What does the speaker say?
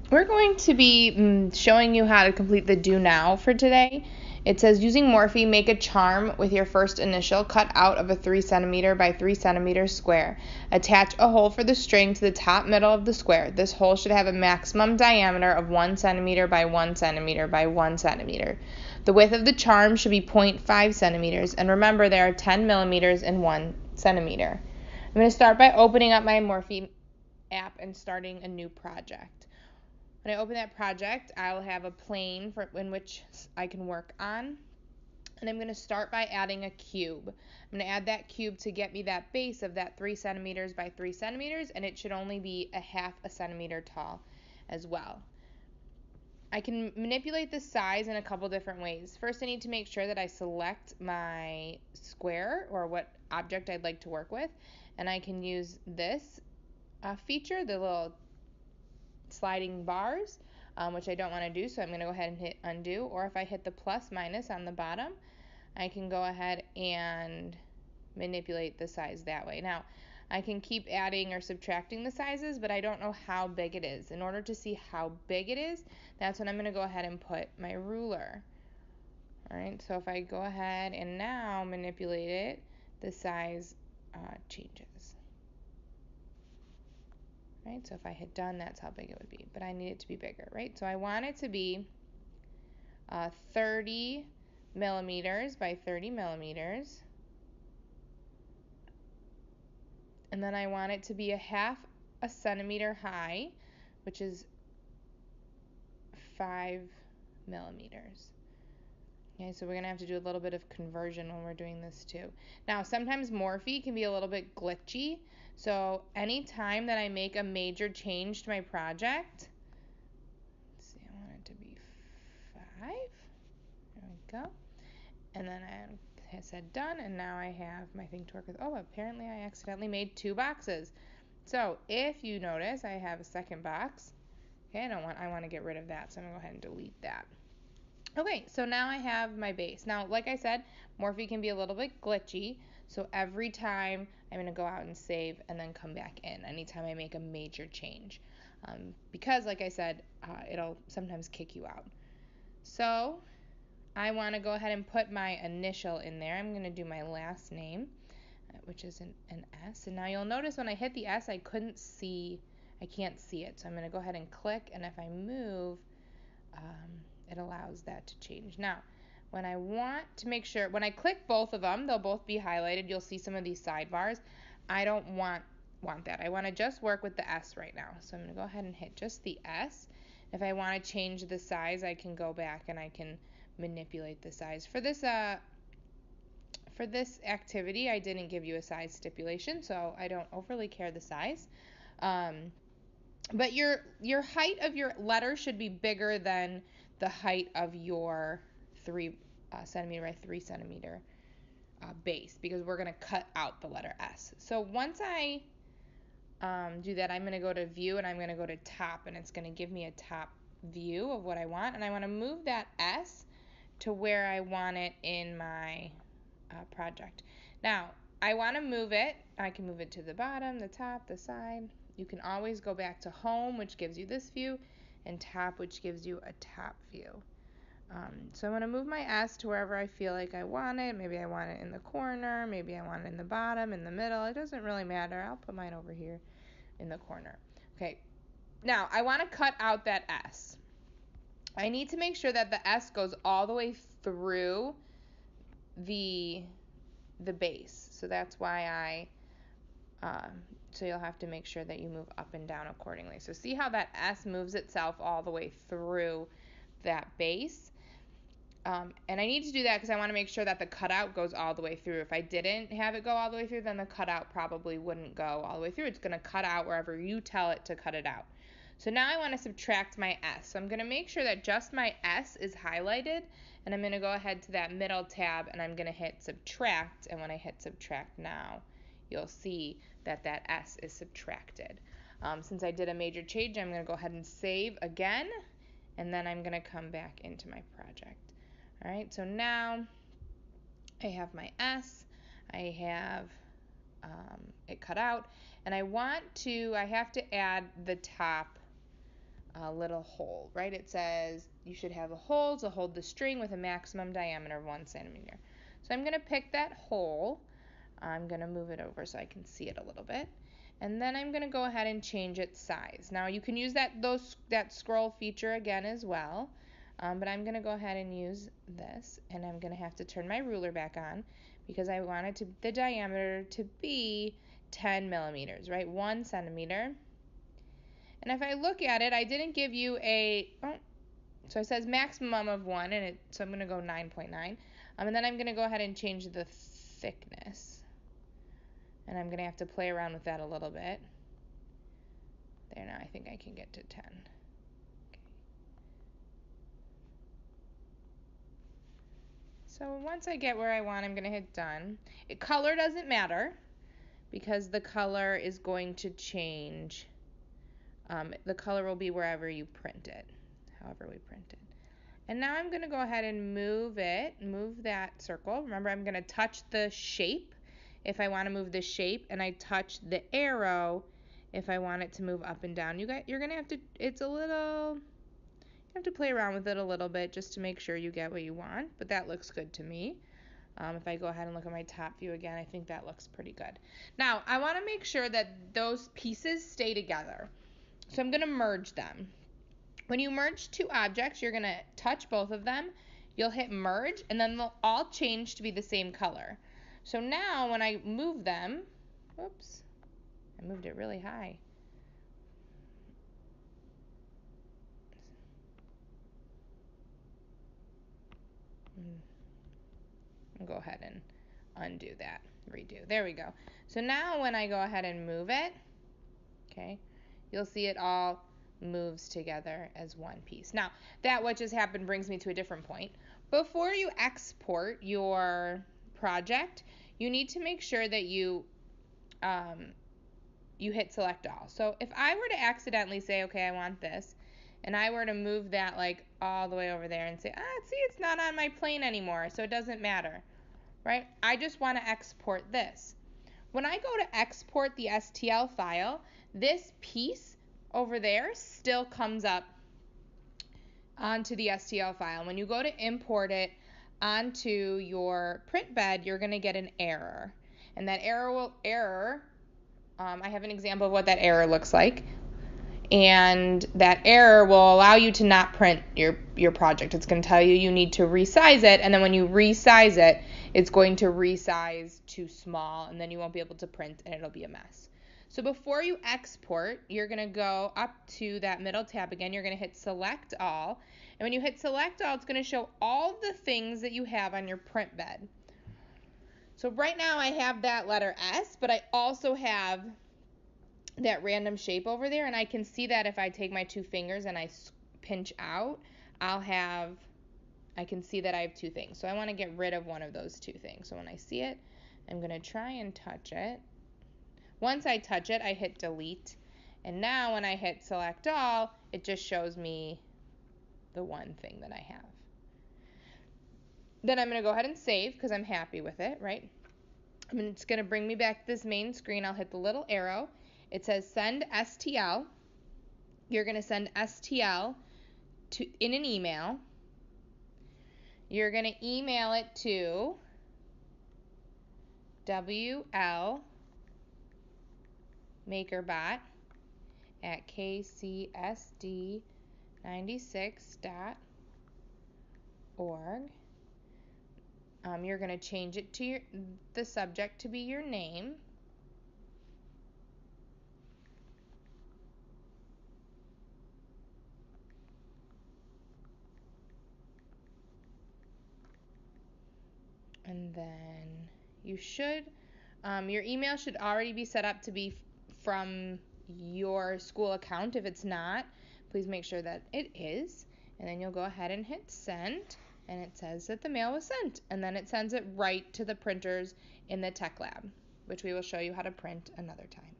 We're going to be showing you how to complete the do now for today. It says using Morphi, make a charm with your first initial cut out of a 3 centimeter by 3 centimeter square. Attach a hole for the string to the top middle of the square. This hole should have a maximum diameter of 1 centimeter by 1 centimeter by 1 centimeter. The width of the charm should be 0.5 centimeters, and remember there are 10 millimeters in 1 centimeter. I'm going to start by opening up my Morphi app and starting a new project. When I open that project, I'll have a plane in which I can work on. And I'm going to start by adding a cube. I'm going to add that cube to get me that base of that 3 centimeters by 3 centimeters, and it should only be a half a centimeter tall as well. I can manipulate the size in a couple different ways. First, I need to make sure that I select my square or what object I'd like to work with, and I can use this feature, the little sliding bars, which I don't want to do, so I'm going to go ahead and hit undo. Or if I hit the plus minus on the bottom, I can go ahead and manipulate the size that way. Now, I can keep adding or subtracting the sizes, but I don't know how big it is. In order to see how big it is, that's when I'm going to go ahead and put my ruler. Alright, so if I go ahead and now manipulate it, the size changes. Right, so if I hit done, that's how big it would be, but I need it to be bigger, right? So I want it to be 30 millimeters by 30 millimeters, and then I want it to be a half a centimeter high, which is 5 millimeters. Okay, so we're going to have to do a little bit of conversion when we're doing this too. Now, sometimes Morphi can be a little bit glitchy, so anytime that I make a major change to my project, let's see, I want it to be 5. There we go. And then I said done, and now I have my thing to work with. Oh, apparently I accidentally made 2 boxes. So if you notice, I have a second box. Okay, I want to get rid of that, so I'm going to go ahead and delete that. Okay, so now I have my base. Now, like I said, Morphi can be a little bit glitchy, so every time I'm going to go out and save and then come back in anytime I make a major change. Because, like I said, it'll sometimes kick you out. So I want to go ahead and put my initial in there. I'm going to do my last name, which is an S. And now you'll notice when I hit the S, I can't see it. So I'm going to go ahead and click, and if I move, it allows that to change. Now, when I want to make sure, when I click both of them, they'll both be highlighted. You'll see some of these sidebars. I don't want that. I want to just work with the S right now. So I'm going to go ahead and hit just the S. If I want to change the size, I can go back and I can manipulate the size. For this activity, I didn't give you a size stipulation, so I don't overly care the size. But your height of your letter should be bigger than the height of your 3 centimeter by 3 centimeter base, because we're going to cut out the letter S. So once I do that, I'm going to go to view and I'm going to go to top, and it's going to give me a top view of what I want, and I want to move that S to where I want it in my project. Now, I want to move it. I can move it to the bottom, the top, the side. You can always go back to home, which gives you this view, and top, which gives you a top view. So I'm going to move my S to wherever I feel like I want it. Maybe I want it in the corner. Maybe I want it in the bottom, in the middle. It doesn't really matter. I'll put mine over here in the corner. Okay. Now, I want to cut out that S. I need to make sure that the S goes all the way through the base. So that's why so you'll have to make sure that you move up and down accordingly. So see how that S moves itself all the way through that base? And I need to do that because I want to make sure that the cutout goes all the way through. If I didn't have it go all the way through, then the cutout probably wouldn't go all the way through. It's going to cut out wherever you tell it to cut it out. So now I want to subtract my S. So I'm going to make sure that just my S is highlighted, and I'm going to go ahead to that middle tab and I'm going to hit subtract, and when I hit subtract now, you'll see that that S is subtracted. Since I did a major change, I'm going to go ahead and save again, and then I'm going to come back into my project. Alright, so now I have my S, I have it cut out, and I have to add the top little hole, right? It says you should have a hole to hold the string with a maximum diameter of 1 centimeter. So I'm going to pick that hole. I'm going to move it over so I can see it a little bit. And then I'm going to go ahead and change its size. Now you can use that scroll feature again as well, but I'm going to go ahead and use this, and I'm going to have to turn my ruler back on because I want the diameter to be 10 millimeters, right? 1 centimeter. And if I look at it, I didn't give you so it says maximum of 1, so I'm going to go 9.9. And then I'm going to go ahead and change the thickness. And I'm going to have to play around with that a little bit. There, now I think I can get to 10. Okay. So once I get where I want, I'm going to hit done. Color doesn't matter because the color is going to change. The color will be wherever you print it, however we print it. And now I'm going to go ahead and move that circle. Remember, I'm going to touch the shape if I want to move the shape, and I touch the arrow if I want it to move up and down. You're going to have to, you have to play around with it a little bit just to make sure you get what you want, but that looks good to me. If I go ahead and look at my top view again, I think that looks pretty good. Now, I want to make sure that those pieces stay together. So I'm going to merge them. When you merge two objects, you're going to touch both of them. You'll hit merge, and then they'll all change to be the same color. So now when I move them, whoops, I moved it really high. I'll go ahead and undo that, redo. There we go. So now when I go ahead and move it, okay, you'll see it all moves together as one piece. Now, what just happened brings me to a different point. Before you export your project, you need to make sure that you hit select all. So if I were to accidentally say, okay, I want this, and I were to move that like all the way over there and say, see, it's not on my plane anymore, so it doesn't matter, right? I just want to export this. When I go to export the STL file, this piece over there still comes up onto the STL file. When you go to import it onto your print bed, you're going to get an error. And that error, I have an example of what that error looks like. And that error will allow you to not print your project. It's going to tell you need to resize it, and then when you resize it, it's going to resize too small, and then you won't be able to print, and it'll be a mess. So before you export, you're going to go up to that middle tab again. You're going to hit select all, and when you hit select all, it's going to show all the things that you have on your print bed. So right now I have that letter S, but I also have that random shape over there, and I can see that if I take my two fingers and I pinch out, I can see that I have two things. So I want to get rid of one of those two things. So when I see it, I'm going to try and touch it. Once I touch it, I hit delete, and now when I hit select all, it just shows me the one thing that I have. Then I'm going to go ahead and save because I'm happy with it, right? It's going to bring me back to this main screen. I'll hit the little arrow. It says send STL. You're going to send STL in an email. You're going to email it to wlmakerbot@kcsd96.org. You're going to change it to the subject to be your name. And then you should, your email should already be set up to be from your school account. If it's not, please make sure that it is. And then you'll go ahead and hit send, and it says that the mail was sent. And then it sends it right to the printers in the tech lab, which we will show you how to print another time.